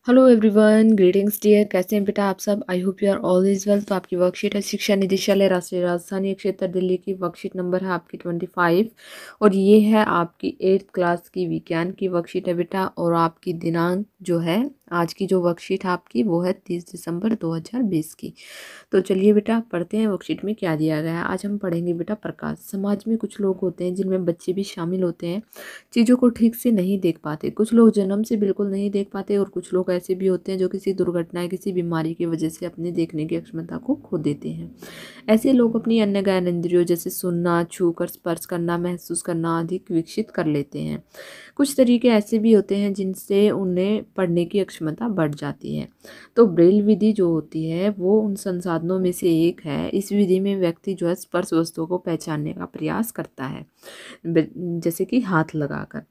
Hello everyone, greetings dear. कैसे हैं बेटा आप सब? I hope you are all is well. तो आपकी वर्कशीट है शिक्षा निदेशालय राष्ट्रीय राजधानी क्षेत्र दिल्ली की। वर्कशीट नंबर है आपकी 25 और ये है आपकी 8th क्लास की विज्ञान की वर्कशीट है बेटा। और आपकी दिनांक जो है आज की जो वर्कशीट है आपकी वो है 30 दिसंबर 2020 की। तो चलिए बेटा पढ़ते हैं वर्कशीट में क्या दिया गया है। आज हम पढ़ेंगे बेटा प्रकाश। समाज में कुछ लोग होते हैं जिनमें बच्चे भी शामिल होते हैं, चीज़ों को ठीक से नहीं देख पाते। कुछ लोग जन्म से बिल्कुल नहीं देख पाते और कुछ लोग ऐसे भी होते हैं जो किसी दुर्घटना या किसी बीमारी की वजह से अपने देखने की क्षमता को खो देते हैं। ऐसे लोग अपनी अन्य ज्ञानेंद्रियों जैसे सुनना, छूकर, स्पर्श करना, महसूस करना अधिक विकसित कर लेते हैं। कुछ तरीके ऐसे भी होते हैं जिनसे उन्हें पढ़ने की क्षमता बढ़ जाती है। तो ब्रेल विधि जो होती है वो उन संसाधनों में से एक है। इस विधि में व्यक्ति जो है स्पर्श वस्तुओं को पहचानने का प्रयास करता है, जैसे कि हाथ लगाकर।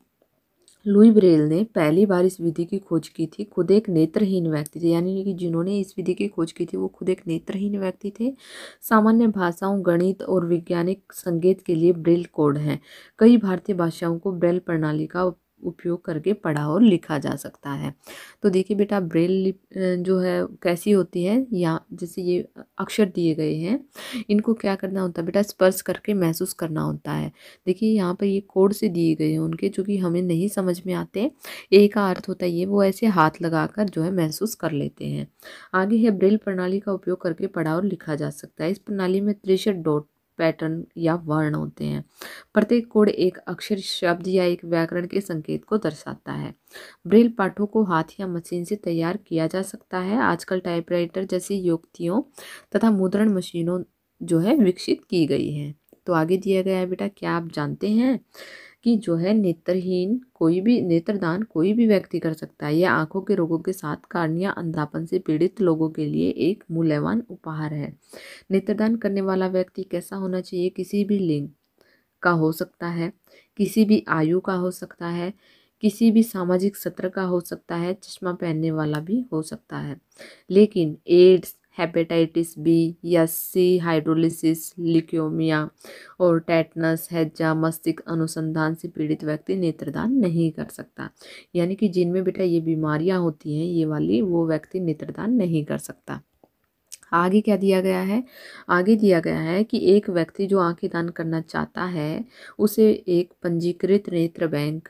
लुई ब्रेल ने पहली बार इस विधि की खोज की थी। खुद एक नेत्रहीन व्यक्ति थे, यानी कि जिन्होंने इस विधि की खोज की थी वो खुद एक नेत्रहीन व्यक्ति थे। सामान्य भाषाओं, गणित और वैज्ञानिक संकेत के लिए ब्रेल कोड हैं। कई भारतीय भाषाओं को ब्रेल प्रणाली का उपयोग करके पढ़ा और लिखा जा सकता है। तो देखिए बेटा ब्रेल जो है कैसी होती है, या जैसे ये अक्षर दिए गए हैं इनको क्या करना होता है बेटा, स्पर्श करके महसूस करना होता है। देखिए यहाँ पर ये कोड से दिए गए हैं उनके, जो कि हमें नहीं समझ में आते। ए का अर्थ होता है ये, वो ऐसे हाथ लगाकर जो है महसूस कर लेते हैं। आगे है ब्रेल प्रणाली का उपयोग करके पढ़ा और लिखा जा सकता है। इस प्रणाली में 63 डॉट पैटर्न या वर्ण होते हैं। प्रत्येक कोड एक अक्षर, शब्द या एक व्याकरण के संकेत को दर्शाता है। ब्रेल पाठों को हाथ या मशीन से तैयार किया जा सकता है। आजकल टाइपराइटर जैसी युक्तियों तथा मुद्रण मशीनों जो है विकसित की गई है। तो आगे दिया गया है बेटा, क्या आप जानते हैं कि जो है नेत्रहीन कोई भी नेत्रदान कोई भी व्यक्ति कर सकता है। यह आंखों के रोगों के साथ कार्निया अंधापन से पीड़ित लोगों के लिए एक मूल्यवान उपहार है। नेत्रदान करने वाला व्यक्ति कैसा होना चाहिए? किसी भी लिंग का हो सकता है, किसी भी आयु का हो सकता है, किसी भी सामाजिक सत्र का हो सकता है, चश्मा पहनने वाला भी हो सकता है। लेकिन एड्स, हेपेटाइटिस बी या सी, हाइड्रोलिसिस, ल्यूकेमिया और टेटनस, हैजा, मस्तिष्क अनुसंधान से पीड़ित व्यक्ति नेत्रदान नहीं कर सकता। यानी कि जिनमें बेटा ये बीमारियां होती हैं ये वाली, वो व्यक्ति नेत्रदान नहीं कर सकता। आगे क्या दिया गया है? आगे दिया गया है कि एक व्यक्ति जो आंखें दान करना चाहता है उसे एक पंजीकृत नेत्र बैंक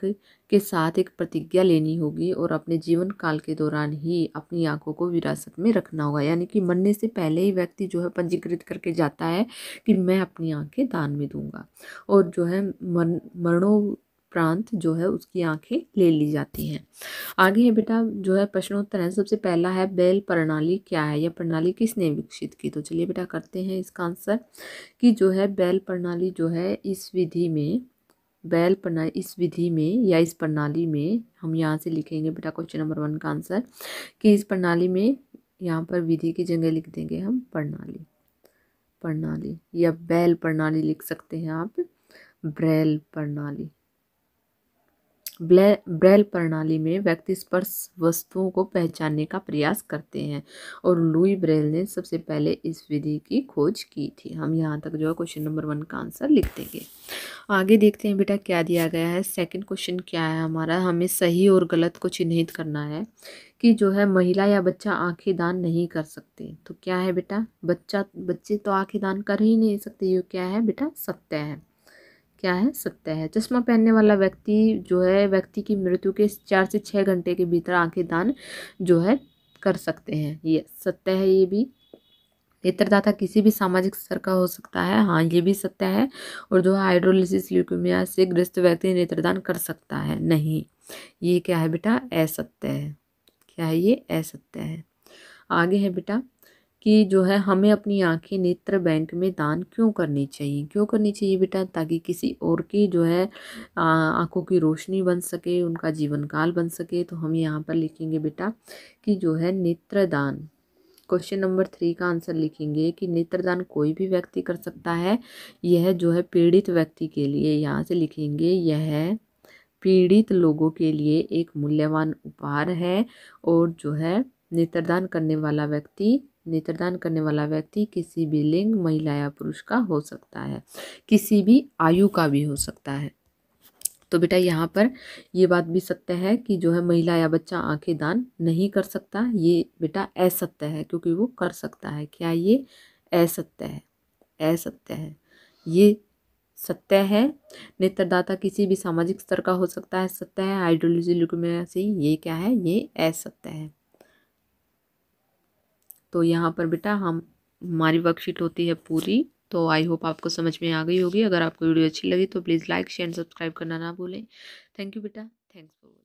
के साथ एक प्रतिज्ञा लेनी होगी और अपने जीवन काल के दौरान ही अपनी आंखों को विरासत में रखना होगा। यानी कि मरने से पहले ही व्यक्ति जो है पंजीकृत करके जाता है कि मैं अपनी आंखें दान में दूंगा, और जो है मरणोपरांत जो है उसकी आंखें ले ली जाती हैं। आगे है बेटा जो है प्रश्नोत्तर है। सबसे पहला है बेल प्रणाली क्या है, यह प्रणाली किसने विकसित की? तो चलिए बेटा करते हैं इसका आंसर कि जो है बेल प्रणाली जो है इस विधि में, बेल प्रणाली इस विधि में या इस प्रणाली में, हम यहाँ से लिखेंगे बेटा क्वेश्चन नंबर 1 का आंसर कि इस प्रणाली में, यहाँ पर विधि की जगह लिख देंगे हम प्रणाली। प्रणाली या बेल प्रणाली लिख सकते हैं आप, ब्रेल प्रणाली। ब्रेल प्रणाली में व्यक्ति स्पर्श वस्तुओं को पहचानने का प्रयास करते हैं और लुई ब्रेल ने सबसे पहले इस विधि की खोज की थी। हम यहाँ तक जो है क्वेश्चन नंबर 1 का आंसर लिख देंगे। आगे देखते हैं बेटा क्या दिया गया है। सेकंड क्वेश्चन क्या है हमारा, हमें सही और गलत को चिन्हित करना है कि जो है महिला या बच्चा आंखें दान नहीं कर सकते। तो क्या है बेटा, बच्चे तो आंखें दान कर ही नहीं सकते। ये क्या है बेटा? सत्य है। क्या है? सत्य है। चश्मा पहनने वाला व्यक्ति जो है व्यक्ति की मृत्यु के 4 से 6 घंटे के भीतर आंखें दान जो है कर सकते हैं। ये सत्य है। ये भी नेत्रदाता किसी भी सामाजिक स्तर का हो सकता है। हाँ ये भी सत्य है। और जो हाइड्रोलिसिस ल्यूकेमिया से ग्रस्त व्यक्ति नेत्रदान कर सकता है नहीं। ये क्या है बेटा? असत्य है। क्या है ये? असत्य है। आगे है बेटा कि जो है हमें अपनी आंखें नेत्र बैंक में दान क्यों करनी चाहिए? क्यों करनी चाहिए बेटा? ताकि किसी और की जो है आंखों की रोशनी बन सके, उनका जीवन काल बन सके। तो हम यहाँ पर लिखेंगे बेटा कि जो है नेत्रदान, क्वेश्चन नंबर 3 का आंसर लिखेंगे कि नेत्रदान कोई भी व्यक्ति कर सकता है। यह जो है पीड़ित व्यक्ति के लिए, यहाँ से लिखेंगे यह पीड़ित लोगों के लिए एक मूल्यवान उपहार है। और जो है नेत्रदान करने वाला व्यक्ति किसी भी लिंग, महिला या पुरुष का हो सकता है, किसी भी आयु का भी हो सकता है। तो बेटा यहाँ पर ये बात भी सत्य है कि जो है महिला या बच्चा आंखें दान नहीं कर सकता, ये बेटा असत्य है, क्योंकि वो कर सकता है। क्या ये असत्य है? असत्य है। ये सत्य है। नेत्रदाता किसी भी सामाजिक स्तर का हो सकता है, सत्य है। आइडियोलॉजी ल्यूकेमिया ये क्या है? ये असत्य है। तो यहाँ पर बेटा हमारी वर्कशीट होती है पूरी। तो आई होप आपको समझ में आ गई होगी। अगर आपको वीडियो अच्छी लगी तो प्लीज़ लाइक शेयर सब्सक्राइब करना ना भूलें। थैंक यू बेटा। Thanks for